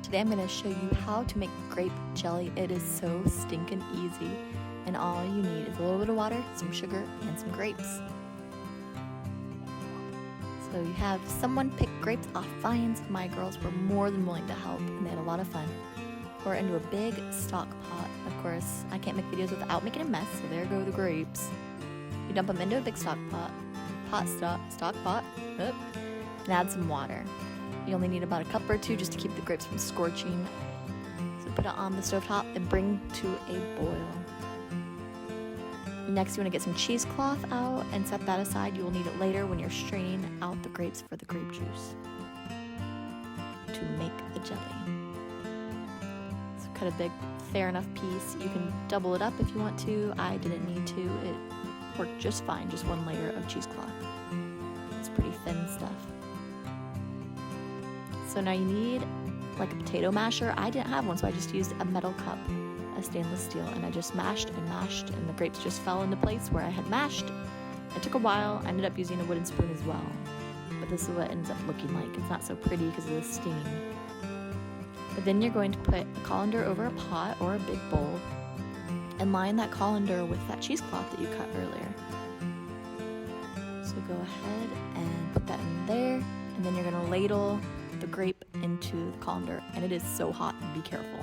Today I'm going to show you how to make grape jelly. It is so stinking easy, and all you need is a little bit of water, some sugar, and some grapes. So you have someone pick grapes off vines. My girls were more than willing to help, and they had a lot of fun. Pour it into a big stock pot. Of course, I can't make videos without making a mess, so there go the grapes. You dump them into a big stock pot, and add some water. You only need about a cup or two just to keep the grapes from scorching. So put it on the stovetop and bring to a boil. Next, you want to get some cheesecloth out and set that aside. You will need it later when you're straining out the grapes for the grape juice to make the jelly. So cut a big, fair enough piece. You can double it up if you want to. I didn't need to. It worked just fine, just one layer of cheesecloth. It's pretty thin stuff. So now you need like a potato masher. I didn't have one, so I just used a metal cup, a stainless steel, and I just mashed, and the grapes just fell into place where I had mashed. It took a while. I ended up using a wooden spoon as well, but this is what it ends up looking like. It's not so pretty because of the steam. But then you're going to put a colander over a pot or a big bowl and line that colander with that cheesecloth that you cut earlier. So go ahead and put that in there, and then you're going to ladle the grape into the colander, and it is so hot, be careful.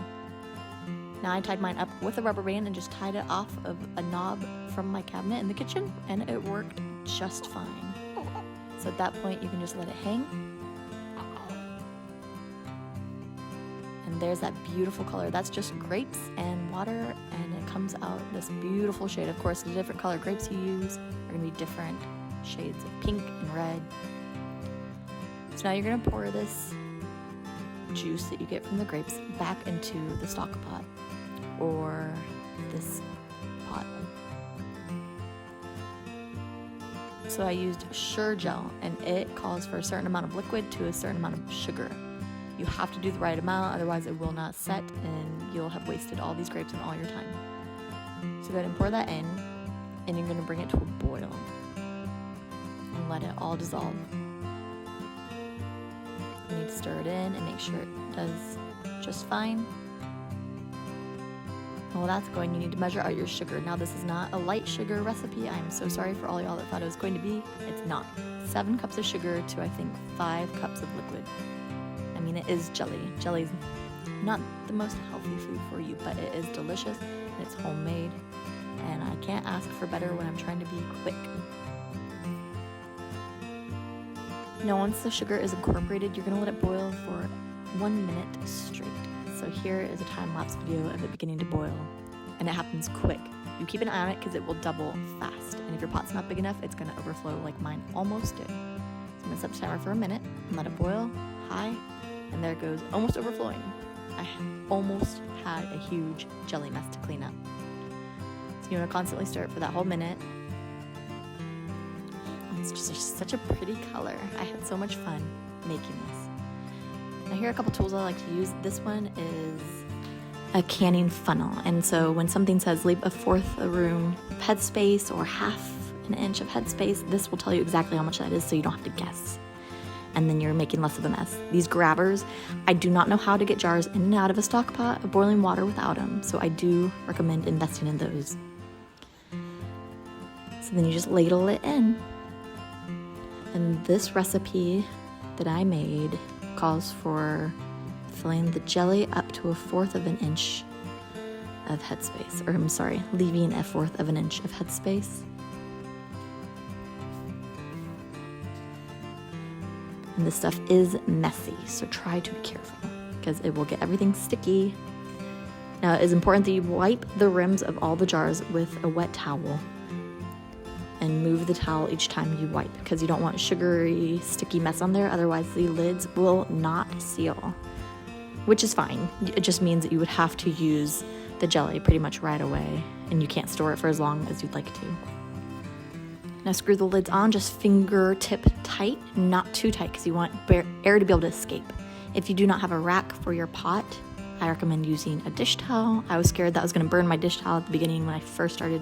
Now I tied mine up with a rubber band and just tied it off of a knob from my cabinet in the kitchen, and it worked just fine. So at that point you can just let it hang, and there's that beautiful color. That's just grapes and water, and it comes out this beautiful shade. Of course, the different color grapes you use are going to be different shades of pink and red. So now you're going to pour this juice that you get from the grapes back into the stock pot or this pot. So I used Sure Gel, and it calls for a certain amount of liquid to a certain amount of sugar. You have to do the right amount, otherwise it will not set and you'll have wasted all these grapes and all your time. So go ahead and pour that in, and you're going to bring it to a boil and let it all dissolve. You need to stir it in and make sure it does just fine. And while that's going, you need to measure out your sugar. Now, this is not a light sugar recipe. I'm so sorry for all y'all that thought it was going to be. It's not. 7 cups of sugar to, I think, 5 cups of liquid. I mean, it is jelly. Jelly's not the most healthy food for you, but it is delicious and it's homemade. And I can't ask for better when I'm trying to be quick. Now, once the sugar is incorporated, you're going to let it boil for 1 minute straight. So here is a time-lapse video of it beginning to boil, and it happens quick. You keep an eye on it because it will double fast, and if your pot's not big enough, it's going to overflow like mine almost did. So I'm going to set the timer for a minute and let it boil high, and there it goes, almost overflowing. I almost had a huge jelly mess to clean up. So you want to constantly stir it for that whole minute. It's just such a pretty color. I had so much fun making this. Now here are a couple tools I like to use. This one is a canning funnel. And so when something says leave a fourth a room of headspace or half an inch of headspace, this will tell you exactly how much that is so you don't have to guess. And then you're making less of a mess. These grabbers, I do not know how to get jars in and out of a stock pot of boiling water without them. So I do recommend investing in those. So then you just ladle it in. And this recipe that I made calls for filling the jelly up to 1/4 of an inch of headspace. Or I'm sorry, leaving 1/4 of an inch of headspace. And this stuff is messy, so try to be careful because it will get everything sticky. Now, it is important that you wipe the rims of all the jars with a wet towel. And move the towel each time you wipe because you don't want sugary, sticky mess on there. Otherwise, the lids will not seal, which is fine. It just means that you would have to use the jelly pretty much right away, and you can't store it for as long as you'd like to. Now, screw the lids on just fingertip tight, not too tight because you want air to be able to escape. If you do not have a rack for your pot, I recommend using a dish towel. I was scared that I was going to burn my dish towel at the beginning when I first started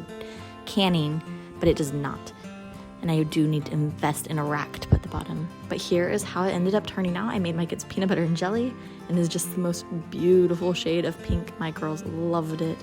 canning, but it does not. And I do need to invest in a rack to put the bottom. But here is how it ended up turning out. I made my kids peanut butter and jelly, and it's just the most beautiful shade of pink. My girls loved it.